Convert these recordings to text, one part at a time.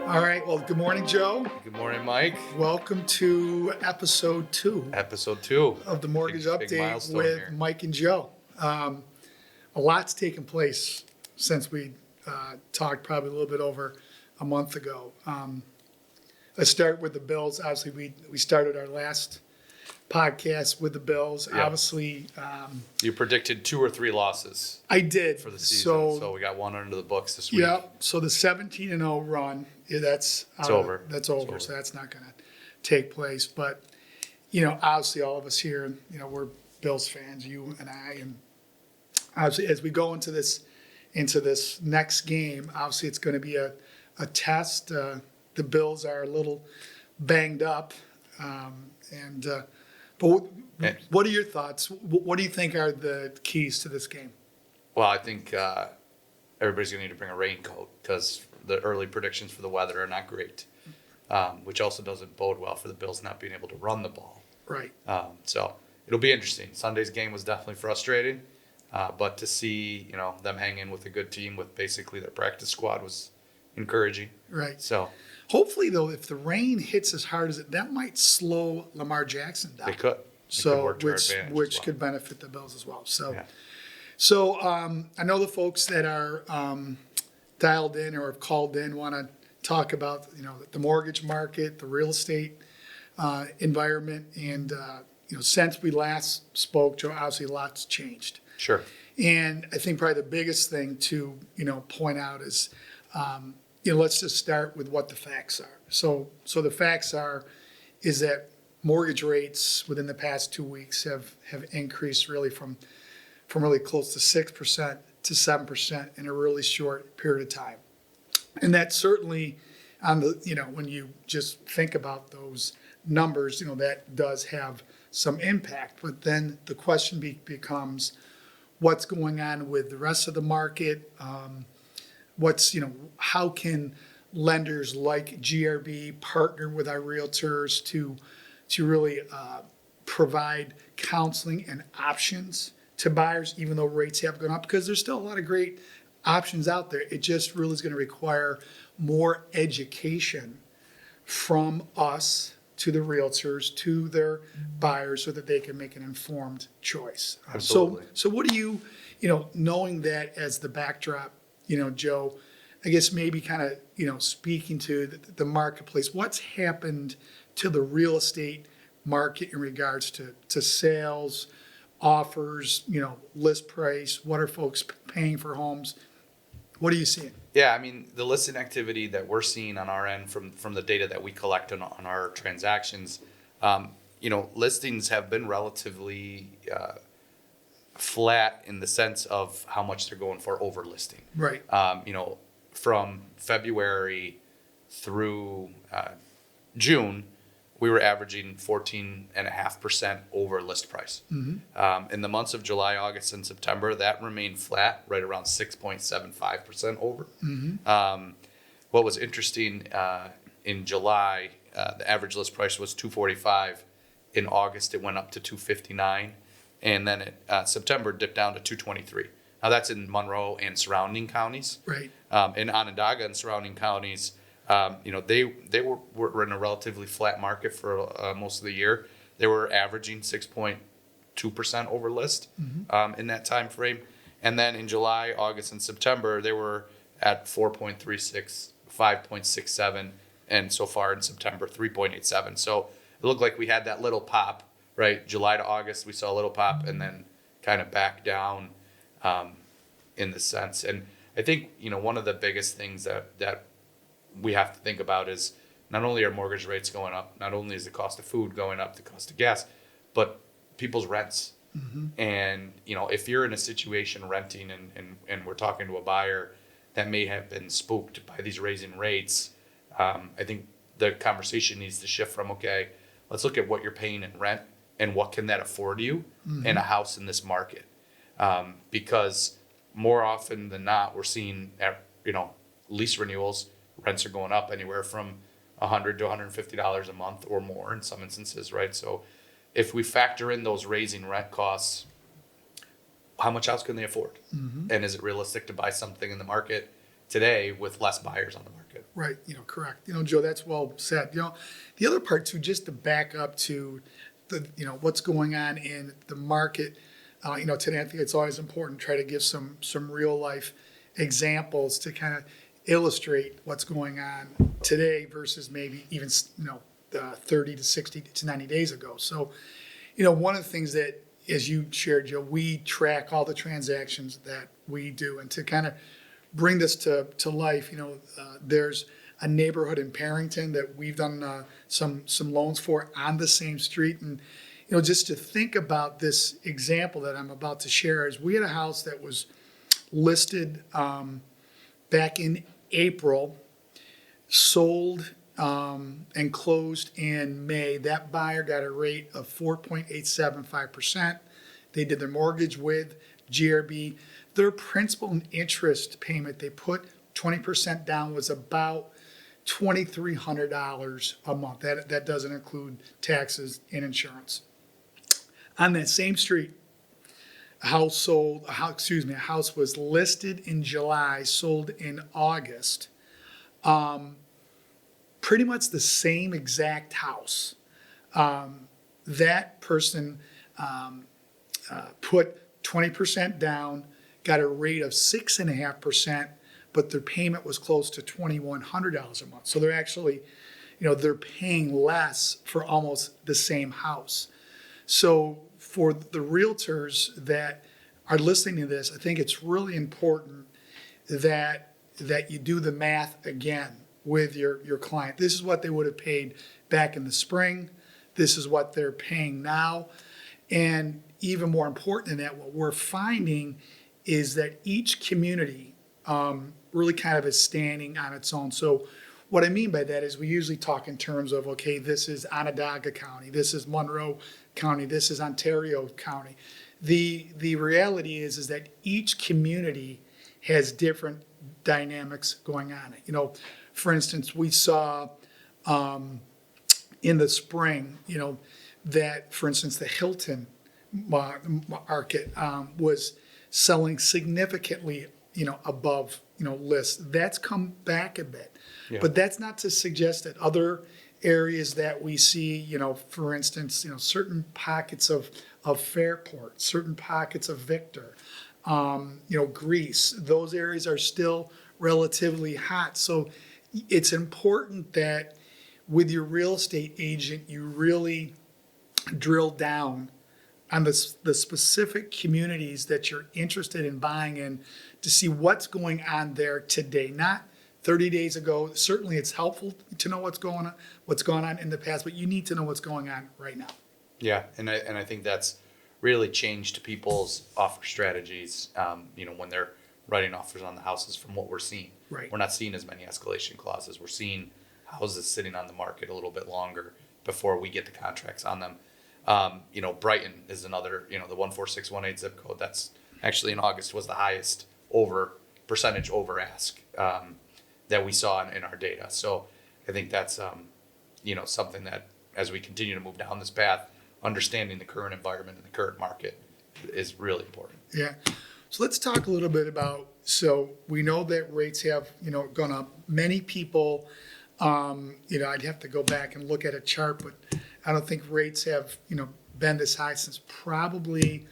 All right. Well, good morning, Joe. Good morning, Mike. Welcome to episode 2 Episode 2 of the Mortgage Big Update milestone with here. Mike and Joe. A lot's taken place since we talked probably a little bit over a month ago. Let's start with the Bills. Obviously, we started our last podcast with the Bills. Yeah. Obviously, You predicted 2 or 3 losses I did. for the season, so we got one under the books this week. Yeah, so the 17-0 run, that's over. That's over. So that's not going to take place. But obviously, all of us here, we're Bills fans, you and I, and obviously, as we go into this next game, obviously, it's going to be a test. The Bills are a little banged up, but what are your thoughts? What do you think are the keys to this game? Well, I think everybody's going to need to bring a raincoat because the early predictions for the weather are not great, which also doesn't bode well for the Bills not being able to run the ball. Right. So it'll be interesting. Sunday's game was definitely frustrating, but to see them hang in with a good team with basically their practice squad was encouraging. Right. So hopefully, though, if the rain hits as hard as that might slow Lamar Jackson down. they could. So, work to our advantage which as well. could benefit the Bills as well. So, Yeah. so I know the folks that are dialed in or have called in want to talk about the mortgage market, the real estate environment, and since we last spoke, Joe, obviously lots changed. Sure. And I think probably the biggest thing to point out is let's just start with what the facts are. So the facts is that mortgage rates within the past 2 weeks have increased really from really close to 6% to 7% in a really short period of time. And that certainly on the, when you just think about those numbers, that does have some impact. But then the question becomes what's going on with the rest of the market? How can lenders like GRB partner with our realtors to really provide counseling and options to buyers, even though rates have gone up, because there's still a lot of great options out there. It just really is going to require more education from us to the realtors, to their buyers, so that they can make an informed choice. Absolutely. So what do you, knowing that as the backdrop, Joe, I guess maybe kind of, speaking to the marketplace, what's happened to the real estate market in regards to sales, offers, list price, what are folks paying for homes? What are you seeing? Yeah, I mean, the listing activity that we're seeing on our end from the data that we collect on our transactions, listings have been relatively flat in the sense of how much they're going for over listing. Right. From February through June, we were averaging 14.5% over list price. Mm-hmm. In the months of July, August, and September, that remained flat, right around 6.75% over. Mm-hmm. What was interesting in July, the average list price was $245. In August, it went up to $259, and then September dipped down to $223. Now that's in Monroe and surrounding counties. Right. In Onondaga and surrounding counties, they were in a relatively flat market for most of the year. They were averaging 6.2% over list in that time frame. And then in July, August, and September, they were at 4.36, 5.67, and so far in September, 3.87. So it looked like we had that little pop, right? July to August, we saw a little pop and then kind of back down in the sense. And I think, one of the biggest things that we have to think about is not only are mortgage rates going up, not only is the cost of food going up, the cost of gas, but people's rents. Mm-hmm. And, if you're in a situation renting and we're talking to a buyer that may have been spooked by these raising rates, I think the conversation needs to shift from, okay, let's look at what you're paying in rent and what can that afford you in a house in this market. Because more often than not, we're seeing, lease renewals, rents are going up anywhere from $100 to $150 a month or more in some instances, right? So if we factor in those raising rent costs, how much house can they afford? And is it realistic to buy something in the market today with less buyers on the market? Right, correct. Joe, that's well said. The other part too, just to back up to the, what's going on in the market, today I think it's always important to try to give some real life examples to kind of illustrate what's going on today versus maybe even, 30 to 60 to 90 days ago. So, one of the things that, as you shared, Joe, we track all the transactions that we do, and to kind of bring this to life, there's a neighborhood in Parrington that we've done some loans for on the same street. And, just to think about this example that I'm about to share is we had a house that was listed back in April, sold and closed in May. That buyer got a rate of 4.875%. They did their mortgage with GRB. Their principal and interest payment, they put 20% down, was about $2,300 a month. That doesn't include taxes and insurance. On that same street, a house was listed in July, sold in August. Pretty much the same exact house. That person put 20% down, got a rate of 6.5%, but their payment was close to $2,100 a month. So they're actually, they're paying less for almost the same house. So for the realtors that are listening to this, I think it's really important that you do the math again with your client. This is what they would have paid back in the spring. This is what they're paying now. And even more important than that, what we're finding is that each community really kind of is standing on its own. So what I mean by that is we usually talk in terms of, okay, this is Onondaga County, this is Monroe County, this is Ontario County. The reality is that each community has different dynamics going on. For instance, we saw in the spring, that, for instance, the Hilton market was selling significantly, above, list. That's come back a bit. Yeah. But that's not to suggest that other areas that we see, for instance, certain pockets of Fairport, certain pockets of Victor, Greece, those areas are still relatively hot. So it's important that with your real estate agent, you really drill down on the specific communities that you're interested in buying in to see what's going on there today, not 30 days ago. Certainly it's helpful to know what's going on in the past, but you need to know what's going on right now. Yeah, and I think that's really changed people's offer strategies, when they're writing offers on the houses from what we're seeing. Right. We're not seeing as many escalation clauses. We're seeing houses sitting on the market a little bit longer before we get the contracts on them. Brighton is another, the 14618 zip code. That's actually in August was the highest percentage over ask that we saw in our data. So I think that's, something that as we continue to move down this path, understanding the current environment and the current market is really important. Yeah. So let's talk a little bit about, so we know that rates have, gone up. Many people, I'd have to go back and look at a chart, but I don't think rates have, been this high since probably,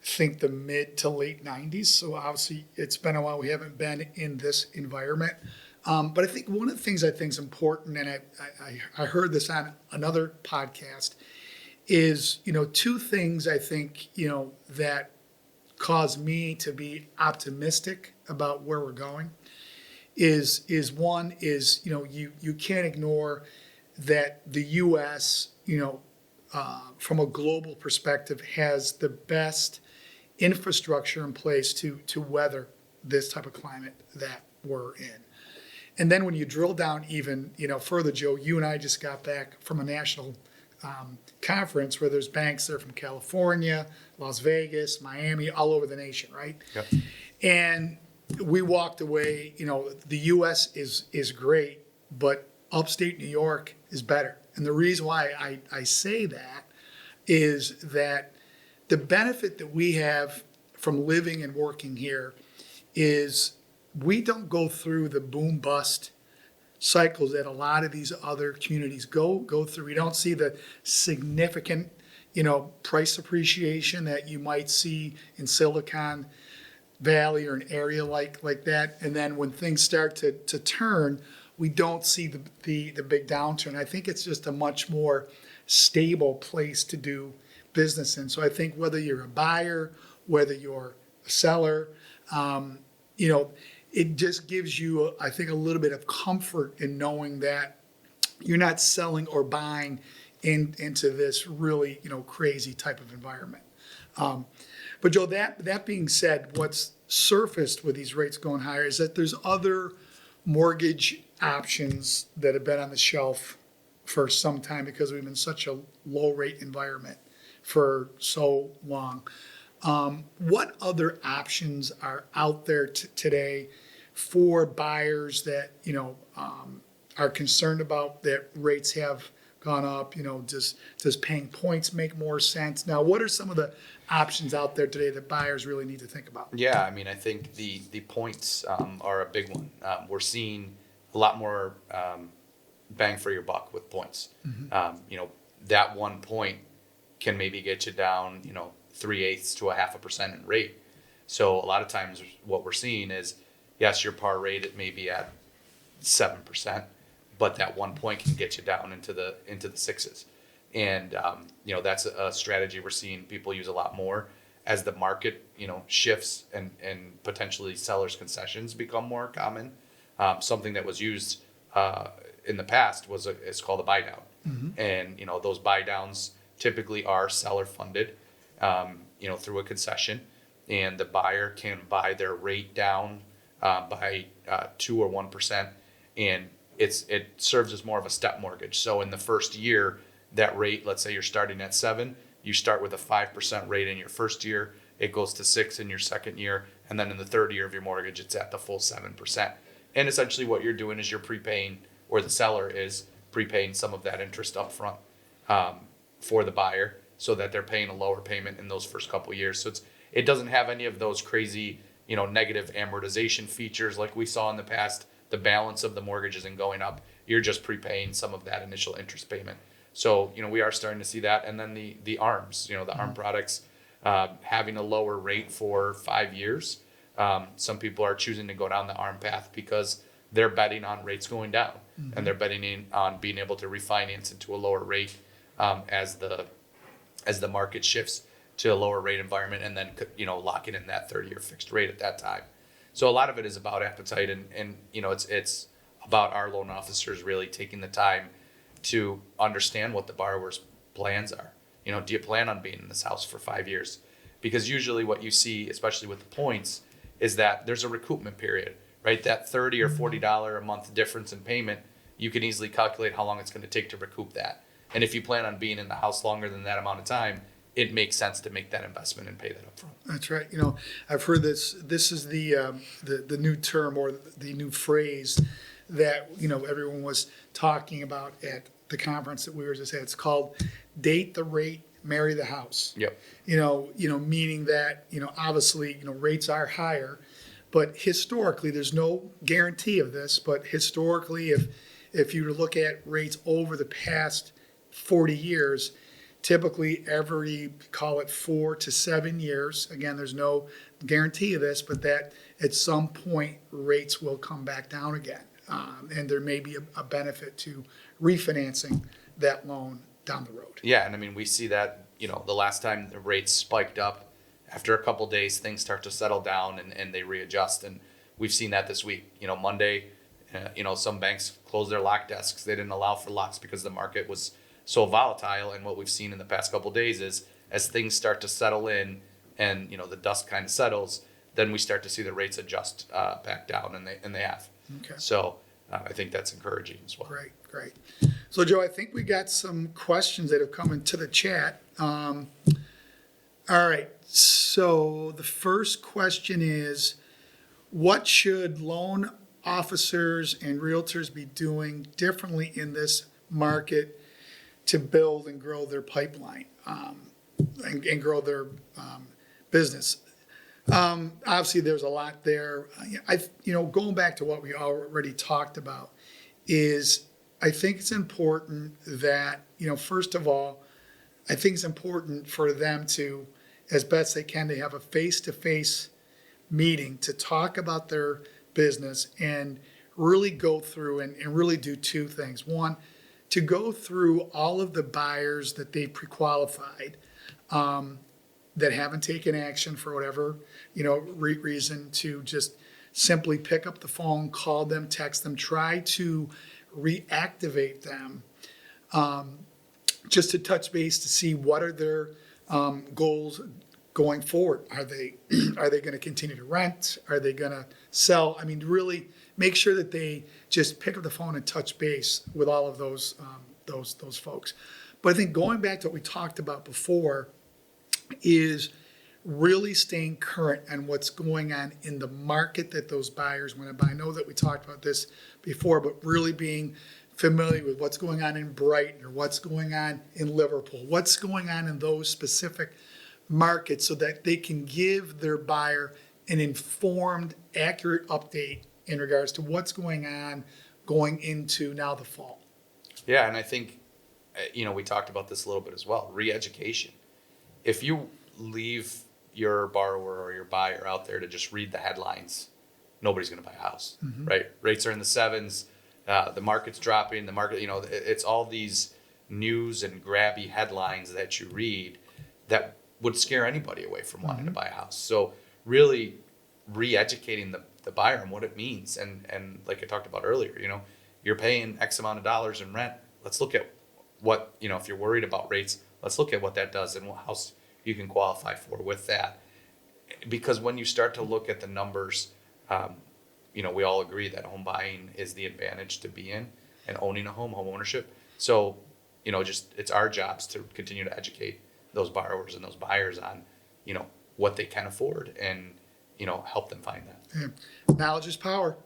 I think, the mid to late 90s. So obviously it's been a while. We haven't been in this environment. But I think one of the things I think is important, and I heard this on another podcast, is, two things I think, that cause me to be optimistic about where we're going is one is, you can't ignore that the U.S., from a global perspective, has the best infrastructure in place to weather this type of climate that we're in. And then when you drill down even, further, Joe, you and I just got back from a national conference where there's banks there from California, Las Vegas, Miami, all over the nation, right? Yep. And we walked away, the U.S. is great, but upstate New York is better. And the reason why I say that is that the benefit that we have from living and working here is we don't go through the boom bust cycles that a lot of these other communities go through. We don't see the significant, price appreciation that you might see in Silicon Valley or an area like that. And then when things start to turn, we don't see the big downturn. I think it's just a much more stable place to do business in. So I think whether you're a buyer, whether you're a seller, it just gives you, I think, a little bit of comfort in knowing that you're not selling or buying into this really, crazy type of environment. But Joe, that being said, what's surfaced with these rates going higher is that there's other mortgage options that have been on the shelf for some time because we've been in such a low rate environment for so long. What other options are out there today for buyers that, are concerned about that rates have gone up? Does paying points make more sense? Now, what are some of the options out there today that buyers really need to think about? Yeah, I mean, I think the points are a big one. We're seeing a lot more bang for your buck with points. Mm-hmm. That 1 point can maybe get you down, 3/8 to 0.5% in rate. So a lot of times what we're seeing is, yes, your par rate may be at 7%, but that 1 point can get you down into the sixes. And, that's a strategy we're seeing people use a lot more as the market, shifts and potentially sellers' concessions become more common. Something that was used in the past is called a buy down. Mm-hmm. And, those buy downs typically are seller funded, through a concession, and the buyer can buy their rate down by 2 or 1%, and it serves as more of a step mortgage. So in the first year, that rate, let's say you're starting at 7, you start with a 5% rate in your first year, it goes to 6 in your second year, and then in the third year of your mortgage, it's at the full 7%. And essentially what you're doing is you're prepaying, or the seller is prepaying some of that interest up front for the buyer, so that they're paying a lower payment in those first couple of years. So it doesn't have any of those crazy, negative amortization features like we saw in the past. The balance of the mortgage isn't going up. You're just prepaying some of that initial interest payment. So, we are starting to see that. And then the ARMs, the ARM products, having a lower rate for 5 years. Some people are choosing to go down the ARM path because they're betting on rates going down, mm-hmm. and they're betting on being able to refinance into a lower rate as the market shifts to a lower rate environment, and then, locking in that 30-year fixed rate at that time. So a lot of it is about appetite, and it's about our loan officers really taking the time to understand what the borrower's plans are. Do you plan on being in this house for 5 years? Because usually what you see, especially with the points, is that there's a recoupment period, right? That $30 or $40 a month difference in payment, you can easily calculate how long it's going to take to recoup that. And if you plan on being in the house longer than that amount of time, it makes sense to make that investment and pay that up front. That's right. I've heard this is the new term or the new phrase that, everyone was talking about at the conference that we were just at. It's called date the rate, marry the house. Yep. Meaning that, obviously, rates are higher, but historically, there's no guarantee of this, but historically, if you look at rates over the past 40 years, typically every, call it 4 to 7 years, again, there's no guarantee of this, but that at some point rates will come back down again. And there may be a benefit to refinancing that loan down the road. Yeah, and I mean, we see that, the last time the rates spiked up, after a couple days, things start to settle down and they readjust. And we've seen that this week. Monday, some banks closed their lock desks. They didn't allow for locks because the market was so volatile. And what we've seen in the past couple of days is as things start to settle in and, the dust kind of settles, then we start to see the rates adjust back down, and they have. Okay. So I think that's encouraging as well. Great. So, Joe, I think we got some questions that have come into the chat. All right. So the first question is, what should loan officers and realtors be doing differently in this market to build and grow their pipeline and grow their business? Obviously, there's a lot there. Going back to what we already talked about, is I think it's important that, first of all, I think it's important for them to, as best they can, to have a face-to-face meeting to talk about their business and really go through and really do two things. One, to go through all of the buyers that they pre-qualified, that haven't taken action for whatever, reason, to just simply pick up the phone, call them, text them, try to reactivate them, just to touch base to see what are their goals going forward. Are they going to continue to rent? Are they going to sell? I mean, really make sure that they just pick up the phone and touch base with all of those folks. But I think going back to what we talked about before is really staying current on what's going on in the market that those buyers want to buy. I know that we talked about this before, but really being familiar with what's going on in Brighton or what's going on in Liverpool, what's going on in those specific markets, so that they can give their buyer an informed, accurate update in regards to what's going on going into now the fall. Yeah, and I think, we talked about this a little bit as well, re-education. If you leave your borrower or your buyer out there to just read the headlines, nobody's going to buy a house, right? Rates are in the sevens, the market's dropping, it's all these news and grabby headlines that you read that would scare anybody away from wanting to buy a house. So really re-educating the buyer on what it means. And like I talked about earlier, you're paying X amount of dollars in rent. Let's look at what, if you're worried about rates, let's look at what that does and what house you can qualify for with that. Because when you start to look at the numbers, we all agree that home buying is the advantage to be in, and owning a home ownership. So, it's our jobs to continue to educate those borrowers and those buyers on, what they can afford, and, help them find that. Yeah. Knowledge is power.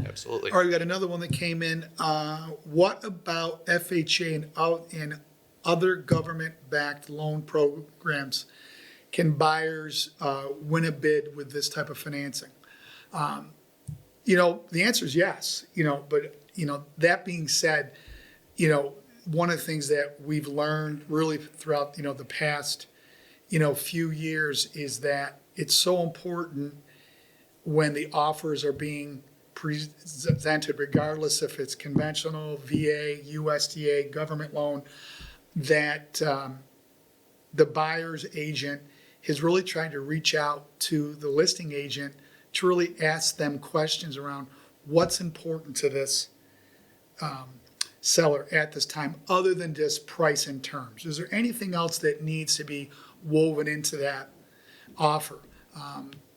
Absolutely. All right, we got another one that came in. What about FHA and other government-backed loan programs? Can buyers win a bid with this type of financing? The answer is yes. But that being said, one of the things that we've learned really throughout the past few years is that it's so important when the offers are being presented, regardless if it's conventional, VA, USDA, government loan, that the buyer's agent is really trying to reach out to the listing agent to really ask them questions around what's important to this seller at this time, other than just price and terms. Is there anything else that needs to be woven into that offer?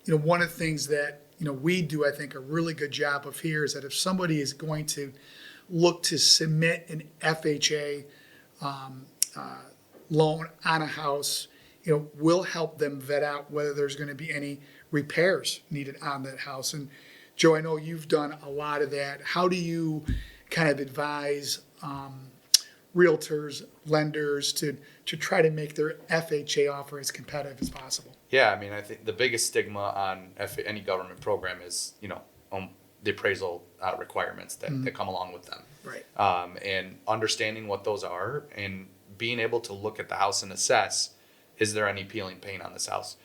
One of the things that we do, I think, a really good job of here is that if somebody is going to look to submit an FHA loan on a house, we'll help them vet out whether there's going to be any repairs needed on that house. And Joe, I know you've done a lot of that. How do you kind of advise realtors, lenders to try to make their FHA offer as competitive as possible? Yeah, I think the biggest stigma on any government program is, the appraisal requirements that come along with them. Right. And understanding what those are and being able to look at the house and assess, is there any peeling paint on this house?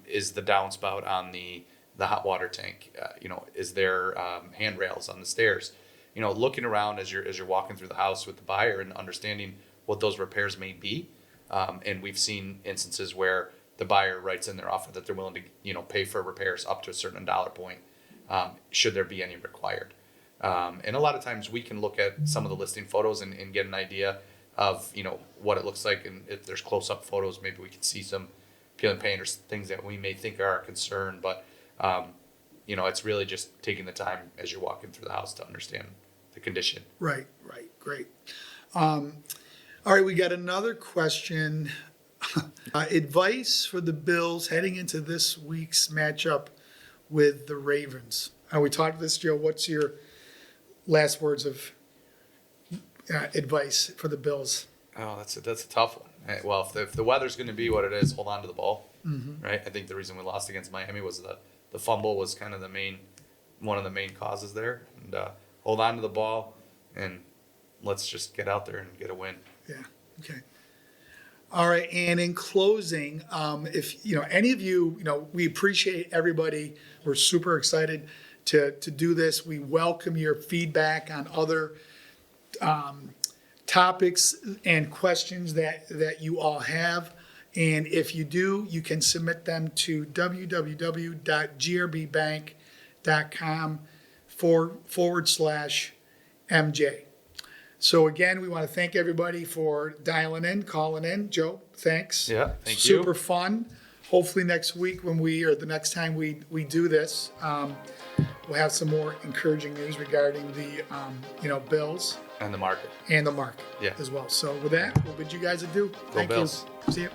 Is the downspout on the hot water tank? Is there handrails on the stairs? Looking around as you're walking through the house with the buyer and understanding what those repairs may be. And we've seen instances where the buyer writes in their offer that they're willing to, pay for repairs up to a certain dollar point, should there be any required. And a lot of times we can look at some of the listing photos and get an idea of, what it looks like. And if there's close-up photos, maybe we can see some peeling paint or things that we may think are a concern. But, it's really just taking the time as you're walking through the house to understand the condition. Right, great. All right, we got another question. Advice for the Bills heading into this week's matchup with the Ravens. We talked about this, Joe. What's your last words of advice for the Bills? Oh, that's a tough one. Well, if the weather's going to be what it is, hold on to the ball. right? I think the reason we lost against Miami was the fumble was kind of one of the main causes there. And hold on to the ball, and let's just get out there and get a win. Yeah. Okay. All right. And in closing, if any of you, we appreciate everybody. We're super excited to do this. We welcome your feedback on other topics and questions that you all have. And if you do, you can submit them to www.grbbank.com/MJ. So again, we want to thank everybody for dialing in, calling in. Joe, thanks. Yeah, thank you. Super fun. Hopefully next week the next time we do this, we'll have some more encouraging news regarding the Bills And the market. and the market Yeah. as well. So with that, we'll bid you guys adieu. Go Thank Bills. you. See you.